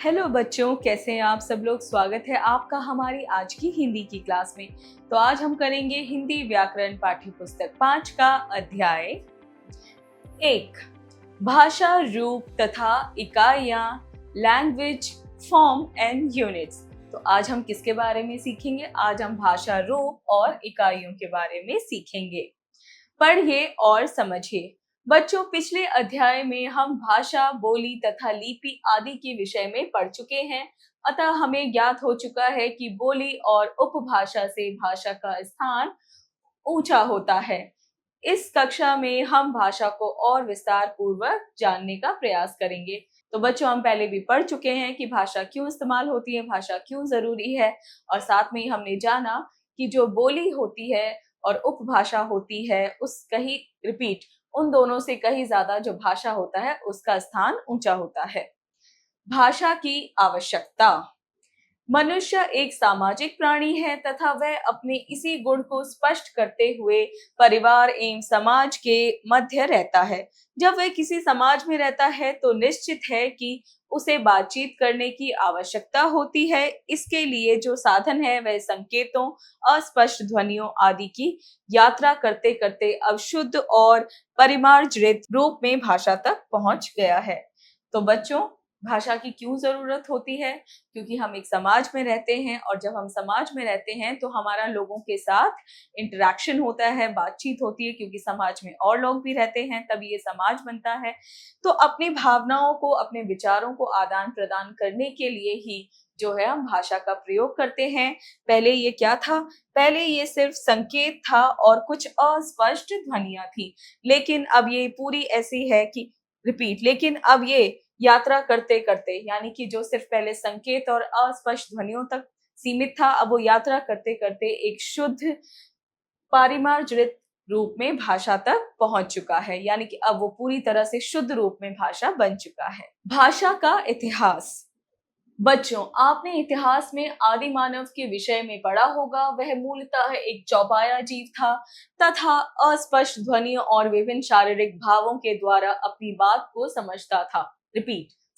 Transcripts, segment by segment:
Hello बच्चों, कैसे हैं आप सब लोग। स्वागत है आपका हमारी आज की हिंदी की क्लास में। तो आज हम करेंगे हिंदी व्याकरण पाठ्य पुस्तक 5 का अध्याय 1, भाषा, रूप तथा इकाइयां, लैंग्वेज, फॉर्म एंड यूनिट्स। तो आज हम किसके बारे में सीखेंगे? आज हम भाषा, रूप और इकाइयों के बारे में सीखेंगे। पढ़िए और समझिए। बच्चों, पिछले अध्याय में हम भाषा, बोली तथा लिपि आदि के विषय में पढ़ चुके हैं। अतः हमें ज्ञात हो चुका है कि बोली और उपभाषा से भाषा का स्थान ऊंचा होता है। इस कक्षा में हम भाषा को और विस्तार पूर्वक जानने का प्रयास करेंगे। तो बच्चों, हम पहले भी पढ़ चुके हैं कि भाषा क्यों इस्तेमाल होती है, भाषा क्यों जरूरी है, और साथ में ही हमने जाना कि जो बोली होती है और उपभाषा होती है उन दोनों से कहीं ज्यादा जो भाषा होता है उसका स्थान ऊंचा होता है। भाषा की आवश्यकता। मनुष्य एक सामाजिक प्राणी है तथा वह अपने इसी गुण को स्पष्ट करते हुए परिवार एवं समाज के मध्य रहता है। जब वह किसी समाज में रहता है तो निश्चित है कि उसे बातचीत करने की आवश्यकता होती है। इसके लिए जो साधन है वह संकेतों, अस्पष्ट ध्वनियों आदि की यात्रा करते करते अवशुद्ध और परिमार्जित रूप में भाषा तक पहुंच गया है। तो बच्चों, भाषा की क्यों जरूरत होती है? क्योंकि हम एक समाज में रहते हैं, और जब हम समाज में रहते हैं तो हमारा लोगों के साथ इंटरेक्शन होता है, बातचीत होती है, क्योंकि समाज में और लोग भी रहते हैं, तभी ये समाज बनता है। तो अपनी भावनाओं को, अपने विचारों को आदान प्रदान करने के लिए ही जो है हम भाषा का प्रयोग करते हैं। पहले ये क्या था? पहले ये सिर्फ संकेत था और कुछ अस्पष्ट ध्वनियां थी, लेकिन अब ये पूरी ऐसी है कि लेकिन अब ये यात्रा करते करते, यानी कि जो सिर्फ पहले संकेत और अस्पष्ट ध्वनियों तक सीमित था, अब वो यात्रा करते करते एक शुद्ध परिमार्जित रूप में भाषा तक पहुंच चुका है। यानी कि अब वो पूरी तरह से शुद्ध रूप में भाषा बन चुका है। भाषा का इतिहास। बच्चों, आपने इतिहास में आदि मानव के विषय में पढ़ा होगा। वह मूलतः एक चौपाया जीव था तथा अस्पष्ट ध्वनियों और विभिन्न शारीरिक भावों के द्वारा अपनी बात को समझता था,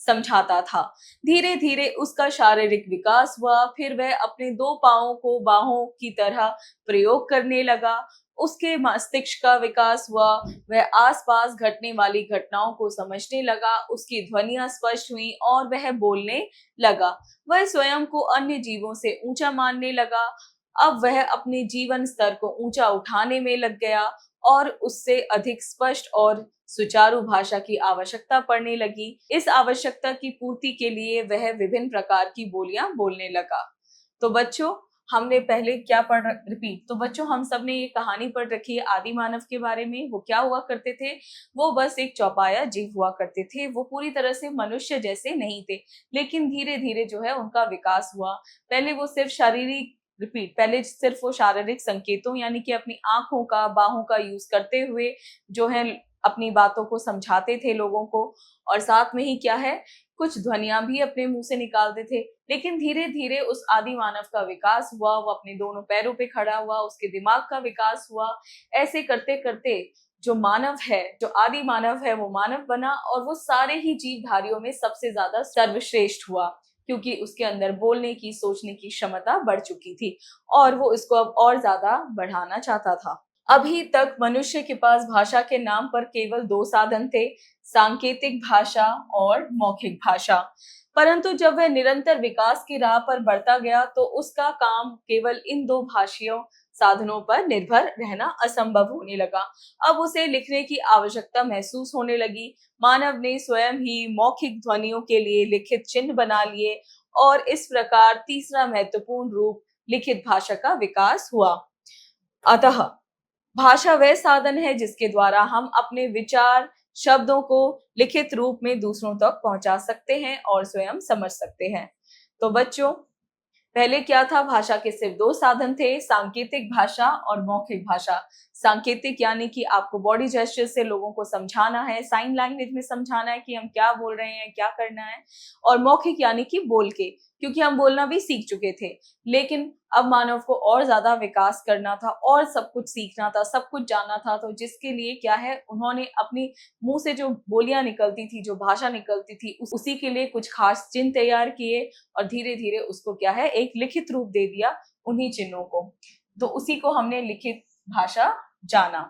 समझाता था। धीरे धीरे उसका शारीरिक विकास हुआ, फिर वह अपने दो पांवों को बाहों की तरह प्रयोग करने लगा। उसके मस्तिष्क का विकास हुआ, वह आसपास घटने वाली घटनाओं को समझने लगा, उसकी ध्वनियां स्पष्ट हुई और वह बोलने लगा। वह स्वयं को अन्य जीवों से ऊंचा मानने लगा। अब वह अपने जीवन स्तर को ऊंचा उठाने में लग गया और उससे अधिक स्पष्ट और सुचारू भाषा की आवश्यकता पड़ने लगी। इस आवश्यकता की पूर्ति के लिए वह विभिन्न प्रकार की बोलियां बोलने लगा। तो बच्चों, हमने पहले क्या तो बच्चों, हम सब ने ये कहानी पढ़ रखी है आदि मानव के बारे में। वो क्या हुआ करते थे? वो बस एक चौपाया जीव हुआ करते थे। वो पूरी तरह से मनुष्य जैसे नहीं थे, लेकिन धीरे धीरे जो है उनका विकास हुआ। पहले सिर्फ वो शारीरिक संकेतों, यानी कि अपनी आंखों का, बाहों का यूज करते हुए जो है अपनी बातों को समझाते थे लोगों को, और साथ में ही क्या है, कुछ ध्वनियां भी अपने मुंह से निकालते थे। लेकिन धीरे धीरे उस आदि मानव का विकास हुआ, वो अपने दोनों पैरों पे खड़ा हुआ, उसके दिमाग का विकास हुआ। ऐसे करते करते जो मानव है, जो आदि मानव है, वो मानव बना और वो सारे ही जीवधारियों में सबसे ज्यादा सर्वश्रेष्ठ हुआ, क्योंकि उसके अंदर बोलने की, सोचने की क्षमता बढ़ चुकी थी और वो इसको अब और ज्यादा बढ़ाना चाहता था। अभी तक मनुष्य के पास भाषा के नाम पर केवल दो साधन थे, सांकेतिक भाषा और मौखिक भाषा। परंतु जब वह निरंतर विकास की राह पर बढ़ता गया तो उसका काम केवल इन दो भाषीय साधनों पर निर्भर रहना असंभव होने लगा। अब उसे लिखने की आवश्यकता महसूस होने लगी। मानव ने स्वयं ही मौखिक ध्वनियों के लिए लिखित चिन्ह बना लिए और इस प्रकार तीसरा महत्वपूर्ण रूप लिखित भाषा का विकास हुआ। अतः भाषा वह साधन है जिसके द्वारा हम अपने विचार, शब्दों को लिखित रूप में दूसरों तक पहुंचा सकते हैं और स्वयं समझ सकते हैं। तो बच्चों, पहले क्या था? भाषा के सिर्फ दो साधन थे, सांकेतिक भाषा और मौखिक भाषा। सांकेतिक यानी कि आपको बॉडी जेस्चर से लोगों को समझाना है, साइन लैंग्वेज में समझाना है कि हम क्या बोल रहे हैं, क्या करना है। और मौखिक यानी कि बोल के, क्योंकि हम बोलना भी सीख चुके थे, लेकिन अब मानव को और ज्यादा विकास करना था और सब कुछ सीखना था, सब कुछ जानना था। तो जिसके लिए क्या है, उन्होंने अपनी मुंह से जो बोलियां निकलती थी, जो भाषा निकलती थी, उसी के लिए कुछ खास चिन्ह तैयार किए और धीरे धीरे उसको क्या है, एक लिखित रूप दे दिया उन्हीं चिन्हों को। तो उसी को हमने लिखित भाषा जाना।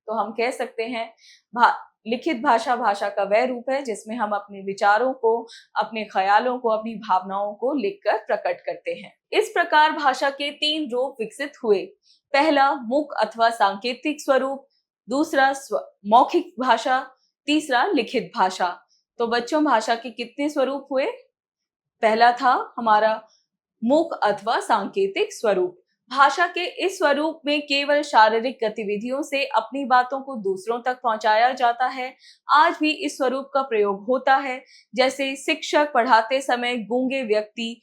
तो हम कह सकते हैं लिखित भाषा भाषा का वह रूप है जिसमें हम अपने विचारों को, अपने ख्यालों को, अपनी भावनाओं को लिखकर प्रकट करते हैं। इस प्रकार भाषा के 3 रूप विकसित हुए। पहला मुख अथवा सांकेतिक स्वरूप, दूसरा मौखिक भाषा, तीसरा लिखित भाषा। तो बच्चों, भाषा के कितने स्वरूप हुए? पहला था हमारा मुख अथवा सांकेतिक स्वरूप। भाषा के इस स्वरूप में केवल शारीरिक गतिविधियों से अपनी बातों को दूसरों तक पहुंचाया जाता है। आज भी इस स्वरूप का प्रयोग होता है, जैसे शिक्षक पढ़ाते समय गूंगे व्यक्ति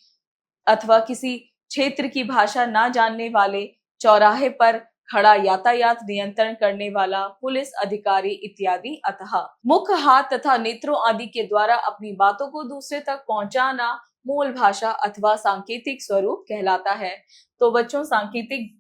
अथवा किसी क्षेत्र की भाषा ना जानने वाले, चौराहे पर खड़ा यातायात नियंत्रण करने वाला पुलिस अधिकारी इत्यादि। अतः मुख, हाथ तथा नेत्रों आदि के द्वारा अपनी बातों को दूसरे तक पहुंचाना मूल भाषा अथवा सांकेतिक स्वरूप कहलाता है। तो बच्चों, सांकेतिक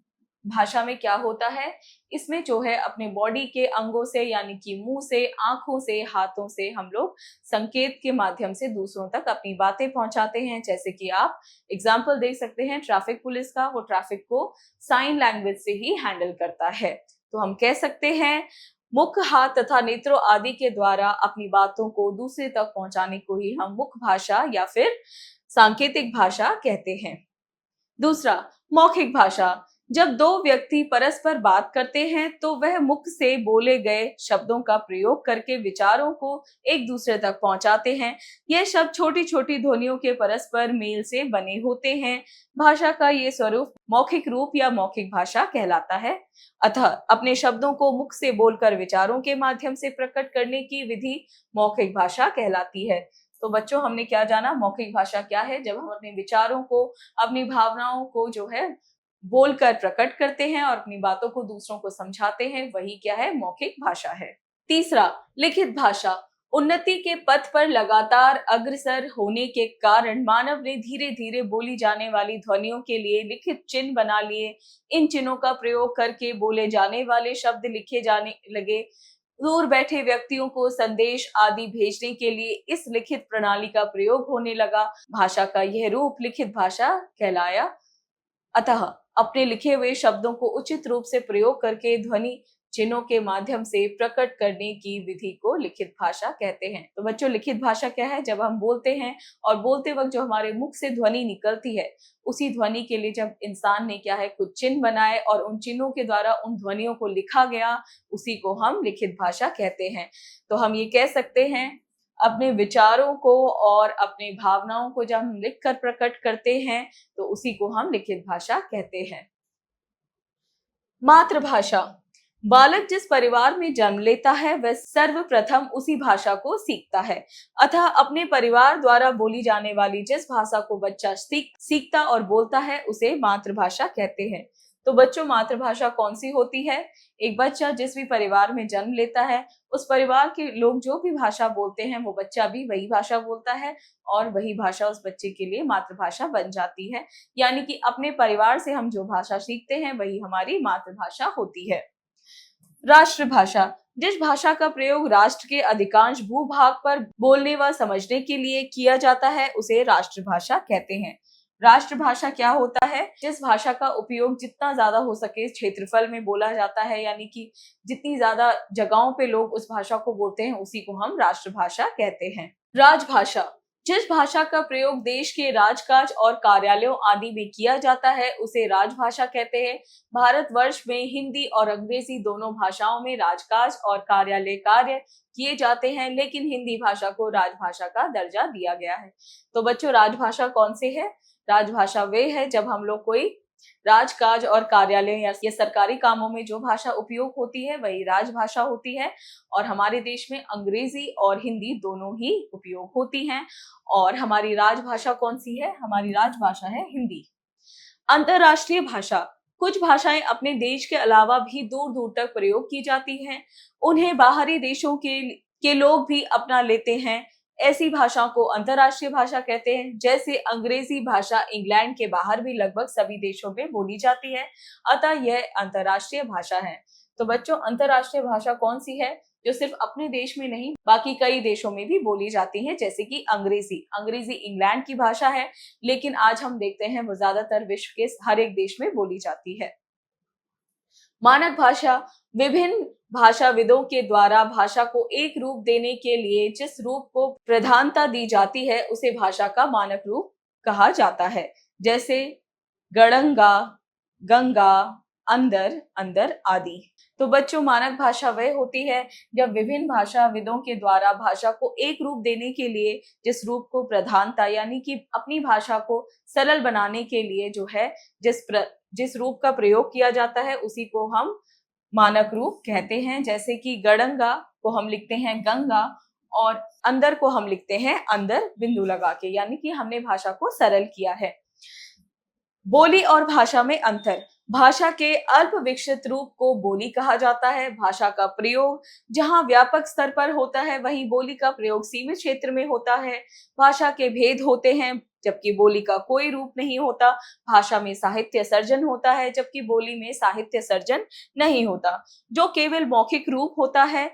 भाषा में क्या होता है, इसमें जो है अपने बॉडी के अंगों से यानी कि मुंह से, आंखों से, हाथों से हम लोग संकेत के माध्यम से दूसरों तक अपनी बातें पहुंचाते हैं। जैसे कि आप एग्जाम्पल देख सकते हैं ट्रैफिक पुलिस का, वो ट्रैफिक को साइन लैंग्वेज से ही हैंडल करता है। तो हम कह सकते हैं मुख, हाथ तथा नेत्रों आदि के द्वारा अपनी बातों को दूसरे तक पहुंचाने को ही हम मुख भाषा या फिर सांकेतिक भाषा कहते हैं। दूसरा, मौखिक भाषा। जब 2 व्यक्ति परस्पर बात करते हैं तो वह मुख से बोले गए शब्दों का प्रयोग करके विचारों को एक दूसरे तक पहुंचाते हैं। यह शब्द छोटी छोटी ध्वनियों के परस्पर मेल से बने होते हैं। भाषा का ये स्वरूप मौखिक रूप या मौखिक भाषा कहलाता है। अतः अपने शब्दों को मुख से बोलकर विचारों के माध्यम से प्रकट करने की विधि मौखिक भाषा कहलाती है। तो बच्चों, हमने क्या जाना, मौखिक भाषा क्या है? जब हम अपने विचारों को, अपनी भावनाओं को जो है बोलकर प्रकट करते हैं और अपनी बातों को दूसरों को समझाते हैं, वही क्या है, मौखिक भाषा है। तीसरा, लिखित भाषा। उन्नति के पथ पर लगातार अग्रसर होने के कारण मानव ने धीरे धीरे बोली जाने वाली ध्वनियों के लिए लिखित चिन्ह बना लिए। इन चिन्हों का प्रयोग करके बोले जाने वाले शब्द लिखे जाने लगे। दूर बैठे व्यक्तियों को संदेश आदि भेजने के लिए इस लिखित प्रणाली का प्रयोग होने लगा। भाषा का यह रूप लिखित भाषा कहलाया। अतः अपने लिखे हुए शब्दों को उचित रूप से प्रयोग करके ध्वनि चिन्हों के माध्यम से प्रकट करने की विधि को लिखित भाषा कहते हैं। तो बच्चों, लिखित भाषा क्या है? जब हम बोलते हैं और बोलते वक्त जो हमारे मुख से ध्वनि निकलती है, उसी ध्वनि के लिए जब इंसान ने क्या है, कुछ चिन्ह बनाए और उन चिन्हों के द्वारा उन ध्वनियों को लिखा गया, उसी को हम लिखित भाषा कहते हैं। तो हम ये कह सकते हैं, अपने विचारों को और अपने भावनाओं को जब हम लिखकर प्रकट करते हैं तो उसी को हम लिखित भाषा कहते हैं। मातृभाषा। बालक जिस परिवार में जन्म लेता है वह सर्वप्रथम उसी भाषा को सीखता है। अतः अपने परिवार द्वारा बोली जाने वाली जिस भाषा को बच्चा सीखता और बोलता है उसे मातृभाषा कहते हैं। तो बच्चों, मातृभाषा कौन सी होती है? एक बच्चा जिस भी परिवार में जन्म लेता है, उस परिवार के लोग जो भी भाषा बोलते हैं, वो बच्चा भी वही भाषा बोलता है और वही भाषा उस बच्चे के लिए मातृभाषा बन जाती है। यानी कि अपने परिवार से हम जो भाषा सीखते हैं वही हमारी मातृभाषा होती है। राष्ट्रभाषा। जिस भाषा का प्रयोग राष्ट्र के अधिकांश भूभाग पर बोलने व समझने के लिए किया जाता है उसे राष्ट्रभाषा कहते हैं। राष्ट्रभाषा क्या होता है? जिस भाषा का उपयोग जितना ज्यादा हो सके क्षेत्रफल में बोला जाता है, यानी कि जितनी ज्यादा जगहों पे लोग उस भाषा को बोलते हैं, उसी को हम राष्ट्रभाषा कहते हैं। राजभाषा। जिस भाषा का प्रयोग देश के राजकाज और कार्यालयों आदि में किया जाता है उसे राजभाषा कहते हैं। भारतवर्ष में हिंदी और अंग्रेजी दोनों भाषाओं में राजकाज और कार्यालय कार्य किए जाते हैं, लेकिन हिंदी भाषा को राजभाषा का दर्जा दिया गया है। तो बच्चों, राजभाषा कौन सी है? राजभाषा वे है जब हम लोग कोई राजकाज और कार्यालय या सरकारी कामों में जो भाषा उपयोग होती है वही राजभाषा होती है। और हमारे देश में अंग्रेजी और हिंदी दोनों ही उपयोग होती हैं। और हमारी राजभाषा कौन सी है? हमारी राजभाषा है हिंदी। अंतरराष्ट्रीय भाषा। कुछ भाषाएं अपने देश के अलावा भी दूर दूर तक प्रयोग की जाती हैं। उन्हें बाहरी देशों के लोग भी अपना लेते हैं। ऐसी भाषाओं को अंतर्राष्ट्रीय भाषा कहते हैं। जैसे अंग्रेजी भाषा इंग्लैंड के बाहर भी लगभग सभी देशों में बोली जाती है, अतः यह अंतर्राष्ट्रीय भाषा है। तो बच्चों, अंतर्राष्ट्रीय भाषा कौन सी है? जो सिर्फ अपने देश में नहीं बाकी कई देशों में भी बोली जाती है, जैसे कि अंग्रेजी इंग्लैंड की भाषा है, लेकिन आज हम देखते हैं वो ज्यादातर विश्व के हर एक देश में बोली जाती है। मानक भाषा, विभिन्न भाषाविदों के द्वारा भाषा को एक रूप देने के लिए जिस रूप को प्रधानता दी जाती है उसे भाषा का मानक रूप कहा जाता है। जैसे गड़ंगा, गंगा, अंदर, अंदर आदि। तो बच्चों, मानक भाषा वह होती है जब विभिन्न भाषाविदों के द्वारा भाषा को एक रूप देने के लिए जिस रूप को प्रधानता यानी कि अपनी भाषा को सरल बनाने के लिए जो है जिस रूप का प्रयोग किया जाता है उसी को हम मानक रूप कहते हैं। जैसे कि गड़ंगा को हम लिखते हैं गंगा और अंदर को हम लिखते हैं अंदर बिंदु लगा के, यानी कि हमने भाषा को सरल किया है। बोली और भाषा में अंतर। भाषा के अल्प विकसित रूप को बोली कहा जाता है। भाषा का प्रयोग जहां व्यापक स्तर पर होता है वहीं बोली का प्रयोग सीमित क्षेत्र में होता है। भाषा के भेद होते हैं जबकि बोली का कोई रूप नहीं होता। भाषा में साहित्य सर्जन होता है जबकि बोली में साहित्य सर्जन नहीं होता, जो केवल मौखिक रूप होता है।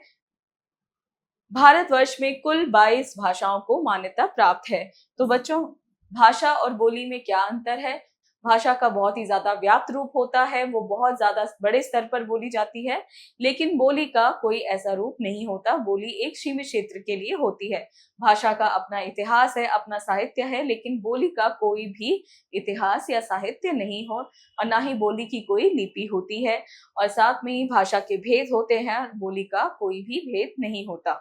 भारतवर्ष में कुल 22 भाषाओं को मान्यता प्राप्त है। तो बच्चों, भाषा और बोली में क्या अंतर है? भाषा का बहुत ही ज्यादा व्याप्त रूप होता है, वो बहुत ज्यादा बड़े स्तर पर बोली जाती है, लेकिन बोली का कोई ऐसा रूप नहीं होता। बोली एक सीमित क्षेत्र के लिए होती है। भाषा का अपना इतिहास है, अपना साहित्य है, लेकिन बोली का कोई भी इतिहास या साहित्य नहीं हो और ना ही बोली की कोई लिपि होती है। और साथ में ही भाषा के भेद होते हैं, बोली का कोई भी भेद नहीं होता।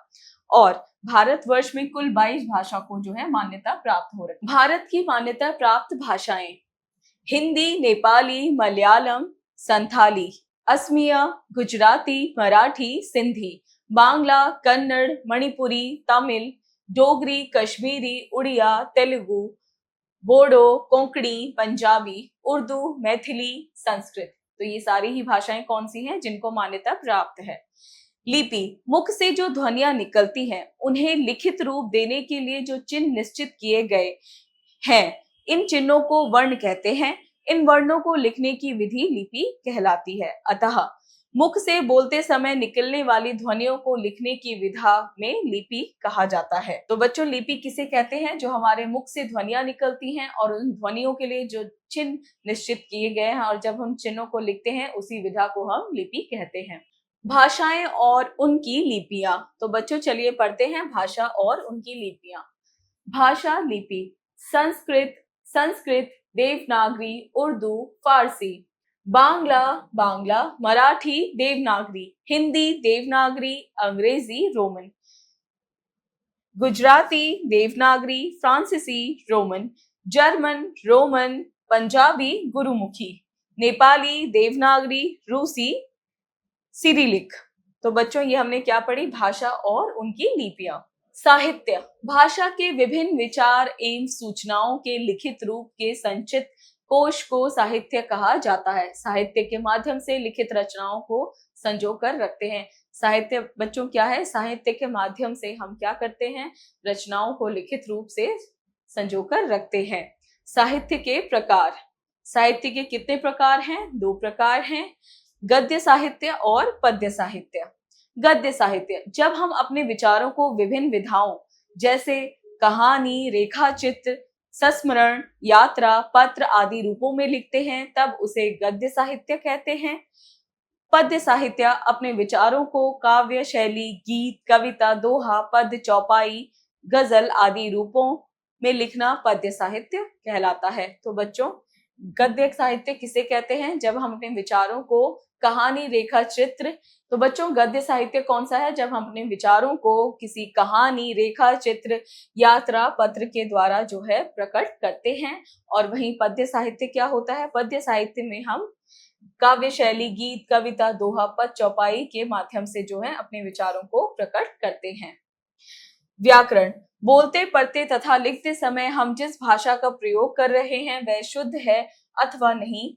और भारतवर्ष में कुल 22 भाषा को जो है मान्यता प्राप्त हो रही है। भारत की मान्यता प्राप्त भाषाएं हिंदी, नेपाली, मलयालम, संथाली, असमिया, गुजराती, मराठी, सिंधी, बांग्ला, कन्नड़, मणिपुरी, तमिल, डोगरी, कश्मीरी, उड़िया, तेलुगु, बोडो, कोंकणी, पंजाबी, उर्दू, मैथिली, संस्कृत। तो ये सारी ही भाषाएं कौन सी हैं जिनको मान्यता प्राप्त है। लिपि, मुख से जो ध्वनियां निकलती हैं उन्हें लिखित रूप देने के लिए जो चिन्ह निश्चित किए गए हैं, इन चिन्हों को वर्ण कहते हैं। इन वर्णों को लिखने की विधि लिपि कहलाती है। अतः मुख से बोलते समय निकलने वाली ध्वनियों को लिखने की विधा में लिपि कहा जाता है। तो बच्चों, लिपि किसे कहते हैं? जो हमारे मुख से ध्वनियां निकलती हैं और उन ध्वनियों के लिए जो चिन्ह निश्चित किए गए हैं और जब हम चिन्हों को लिखते हैं उसी विधा को हम लिपि कहते हैं। भाषाएं और उनकी लिपियां। तो बच्चों, चलिए पढ़ते हैं भाषा और उनकी लिपियां। भाषा लिपि, संस्कृत, देवनागरी, उर्दू, फारसी, बांग्ला, मराठी, देवनागरी, हिंदी, देवनागरी, अंग्रेजी, रोमन, गुजराती, देवनागरी, फ्रांसीसी, Roman, German, Roman, Punjabi, Gurmukhi, Nepali, Devanagari, रूसी, सिरिलिक। तो बच्चों, ये हमने क्या पढ़ी? भाषा और उनकी लिपियां। साहित्य, भाषा के विभिन्न विचार एवं सूचनाओं के लिखित रूप के संचित कोश को साहित्य कहा जाता है। साहित्य के माध्यम से लिखित रचनाओं को संजो कर रखते हैं। साहित्य बच्चों क्या है? साहित्य के माध्यम से हम क्या करते हैं? रचनाओं को लिखित रूप से संजो कर रखते हैं। साहित्य के प्रकार, साहित्य के कितने प्रकार हैं? 2 प्रकार हैं, गद्य साहित्य और पद्य साहित्य। गद्य साहित्य, जब हम अपने विचारों को विभिन्न विधाओं जैसे कहानी, रेखाचित्र, संस्मरण, यात्रा, पत्र आदि रूपों में लिखते हैं तब उसे गद्य साहित्य कहते हैं। पद्य साहित्य अपने विचारों को काव्य शैली, गीत, कविता, दोहा, पद्य, चौपाई, गजल आदि रूपों में लिखना पद्य साहित्य कहलाता है। तो बच्चों, गद्य साहित्य किसे कहते हैं? जब हम अपने विचारों को कहानी, रेखा चित्र। तो बच्चों, गद्य साहित्य कौन सा है? जब हम अपने विचारों को किसी कहानी, रेखा चित्र, यात्रा, पत्र के द्वारा जो है प्रकट करते हैं। और वहीं पद्य साहित्य क्या होता है? पद्य साहित्य में हम काव्य शैली, गीत, कविता, दोहा, पद, चौपाई के माध्यम से जो है अपने विचारों को प्रकट करते हैं। व्याकरण, बोलते, पढ़ते तथा लिखते समय हम जिस भाषा का प्रयोग कर रहे हैं वह शुद्ध है अथवा नहीं,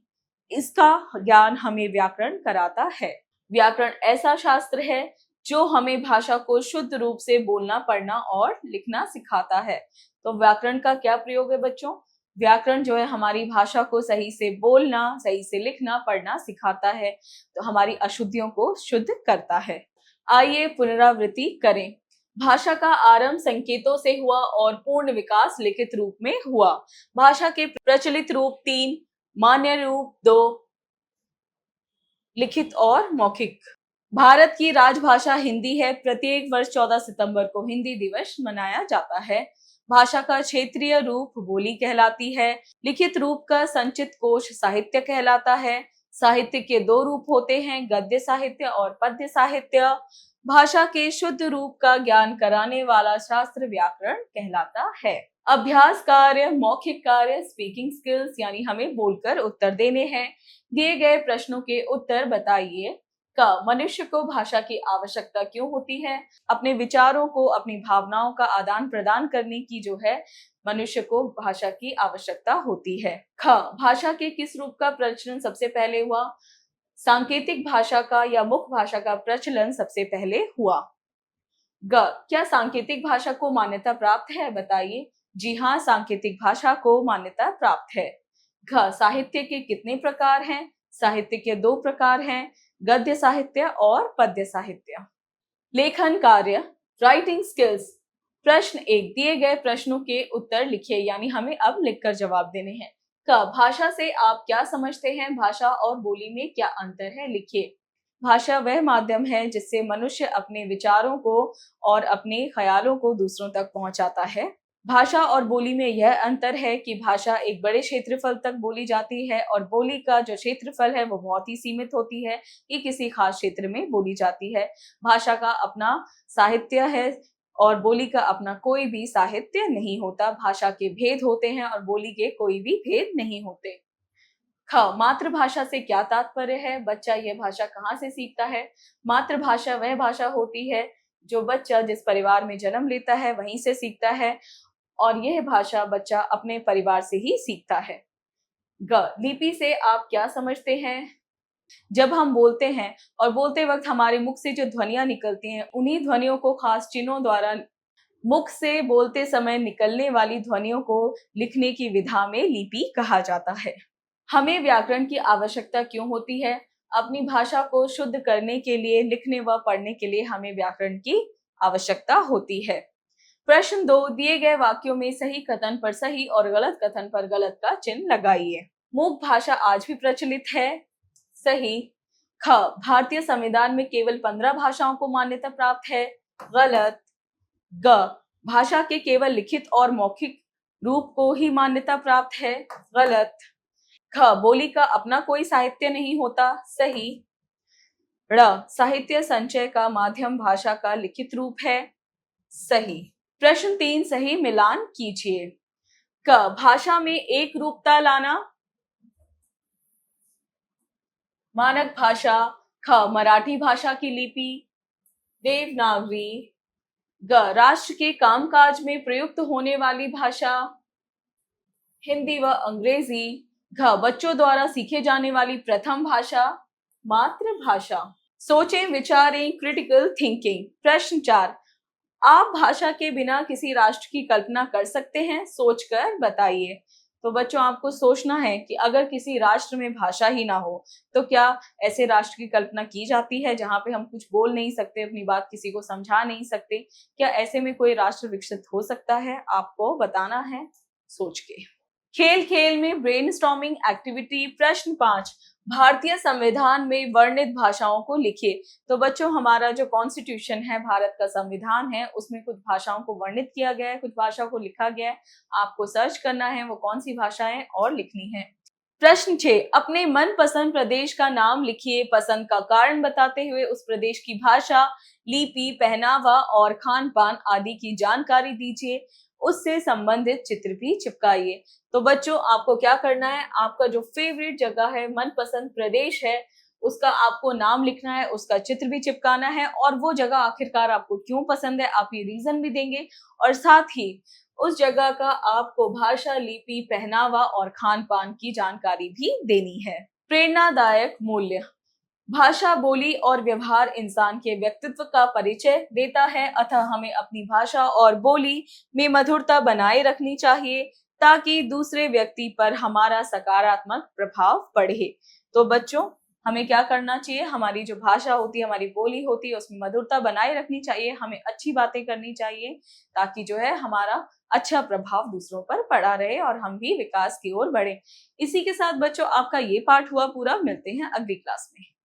इसका ज्ञान हमें व्याकरण कराता है। व्याकरण ऐसा शास्त्र है जो हमें भाषा को शुद्ध रूप से बोलना, पढ़ना और लिखना सिखाता है। तो व्याकरण का क्या प्रयोग है बच्चों? व्याकरण जो है हमारी भाषा को सही से बोलना, सही से लिखना, पढ़ना सिखाता है, तो हमारी अशुद्धियों को शुद्ध करता है। आइए पुनरावृत्ति करें। भाषा का आरंभ संकेतों से हुआ और पूर्ण विकास लिखित रूप में हुआ। भाषा के प्रचलित रूप 3, मान्य रूप 2, लिखित और मौखिक। भारत की राजभाषा हिंदी है। प्रत्येक वर्ष 14 सितंबर को हिंदी दिवस मनाया जाता है। भाषा का क्षेत्रीय रूप बोली कहलाती है। लिखित रूप का संचित कोश साहित्य कहलाता है। साहित्य के 2 रूप होते हैं, गद्य साहित्य और पद्य साहित्य। भाषा के शुद्ध रूप का ज्ञान कराने वाला शास्त्र व्याकरण कहलाता है। अभ्यास कार्य, मौखिक कार्य, स्पीकिंग स्किल्स, यानी हमें बोलकर उत्तर देने हैं। दिए गए प्रश्नों के उत्तर बताइए। का मनुष्य को भाषा की आवश्यकता क्यों होती है? अपने विचारों को, अपनी भावनाओं का आदान प्रदान करने की जो है मनुष्य को भाषा की आवश्यकता होती है। ख भाषा के किस रूप का प्रचलन सबसे पहले हुआ? सांकेतिक भाषा का या मुख भाषा का प्रचलन सबसे पहले हुआ। ग क्या सांकेतिक भाषा को मान्यता प्राप्त है? बताइए। जी हाँ, सांकेतिक भाषा को मान्यता प्राप्त है। घ साहित्य के कितने प्रकार हैं? साहित्य के 2 प्रकार हैं, गद्य साहित्य और पद्य साहित्य। लेखन कार्य, राइटिंग स्किल्स। प्रश्न 1, दिए गए प्रश्नों के उत्तर लिखिए, यानी हमें अब लिखकर जवाब देने हैं। क भाषा से आप क्या समझते हैं? भाषा और बोली में क्या अंतर है? लिखिए। भाषा वह माध्यम है जिससे मनुष्य अपने विचारों को और अपने ख्यालों को दूसरों तक पहुंचाता है। भाषा और बोली में यह अंतर है कि भाषा एक बड़े क्षेत्रफल तक बोली जाती है और बोली का जो क्षेत्रफल है वो बहुत ही सीमित होती है कि किसी खास क्षेत्र में बोली जाती है। भाषा का अपना साहित्य है और बोली का अपना कोई भी साहित्य नहीं होता। भाषा के भेद होते हैं और बोली के कोई भी भेद नहीं होते। ख मातृभाषा से क्या तात्पर्य है? बच्चा यह भाषा कहाँ से सीखता है? मातृभाषा वह भाषा होती है जो बच्चा जिस परिवार में जन्म लेता है वहीं से सीखता है और यह भाषा बच्चा अपने परिवार से ही सीखता है। ग लिपि से आप क्या समझते हैं? जब हम बोलते हैं और बोलते वक्त हमारे मुख से जो ध्वनियां निकलती हैं, उन्हीं ध्वनियों को खास चिन्हों द्वारा मुख से बोलते समय निकलने वाली ध्वनियों को लिखने की विधा में लिपि कहा जाता है। हमें व्याकरण की आवश्यकता क्यों होती है? अपनी भाषा को शुद्ध करने के लिए, लिखने व पढ़ने के लिए हमें व्याकरण की आवश्यकता होती है। प्रश्न 2, दिए गए वाक्यों में सही कथन पर सही और गलत कथन पर गलत का चिन्ह लगाइए। मूक भाषा आज भी प्रचलित है। सही। ख भारतीय संविधान में केवल 15 भाषाओं को मान्यता प्राप्त है। गलत। ग भाषा के केवल लिखित और मौखिक रूप को ही मान्यता प्राप्त है। गलत। ख बोली का अपना कोई साहित्य नहीं होता। सही। ड़ साहित्य संचय का माध्यम भाषा का लिखित रूप है। सही। प्रश्न 3, सही मिलान कीजिए। क भाषा में एक रूपता लाना। मानक भाषा। ख मराठी भाषा की लिपि। देवनागरी। ग राष्ट्र के कामकाज में प्रयुक्त होने वाली भाषा। हिंदी व अंग्रेजी। घ बच्चों द्वारा सीखे जाने वाली प्रथम भाषा। मातृभाषा। सोचें, विचारें, क्रिटिकल थिंकिंग। प्रश्न 4, आप भाषा के बिना किसी राष्ट्र की कल्पना कर सकते हैं? सोचकर बताइए। तो बच्चों आपको सोचना है कि अगर किसी राष्ट्र में भाषा ही ना हो तो क्या ऐसे राष्ट्र की कल्पना की जाती है जहां पे हम कुछ बोल नहीं सकते, अपनी बात किसी को समझा नहीं सकते? क्या ऐसे में कोई राष्ट्र विकसित हो सकता है? आपको बताना है सोच के। खेल खेल में ब्रेनस्टॉर्मिंग एक्टिविटी। प्रश्न 5, भारतीय संविधान में वर्णित भाषाओं को लिखिए। तो बच्चों हमारा जो कॉन्स्टिट्यूशन है, भारत का संविधान है, उसमें कुछ भाषाओं को वर्णित किया गया है, कुछ भाषाओं को लिखा गया है। आपको सर्च करना है वो कौन सी भाषाएं और लिखनी है। प्रश्न 6, अपने मनपसंद प्रदेश का नाम लिखिए। पसंद का कारण बताते हुए उस प्रदेश की भाषा, लिपि, पहनावा और खान पान आदि की जानकारी दीजिए। उससे संबंधित चित्र भी चिपकाइए। तो बच्चों आपको क्या करना है, आपका जो फेवरेट जगह है, मनपसंद प्रदेश है, उसका आपको नाम लिखना है, उसका चित्र भी चिपकाना है और वो जगह आखिरकार आपको क्यों पसंद है आप ये रीजन भी देंगे और साथ ही उस जगह का आपको भाषा, लिपि, पहनावा और खान पान की जानकारी भी देनी है। प्रेरणादायक मूल्य। भाषा, बोली और व्यवहार इंसान के व्यक्तित्व का परिचय देता है, अतः हमें अपनी भाषा और बोली में मधुरता बनाए रखनी चाहिए ताकि दूसरे व्यक्ति पर हमारा सकारात्मक प्रभाव पड़े। तो बच्चों, हमें क्या करना चाहिए? हमारी जो भाषा होती है, हमारी बोली होती है, उसमें मधुरता बनाए रखनी चाहिए, हमें अच्छी बातें करनी चाहिए ताकि जो है हमारा अच्छा प्रभाव दूसरों पर पड़ा रहे और हम भी विकास की ओर बढ़े। इसी के साथ बच्चों, आपका ये पाठ हुआ पूरा। मिलते हैं अगली क्लास में।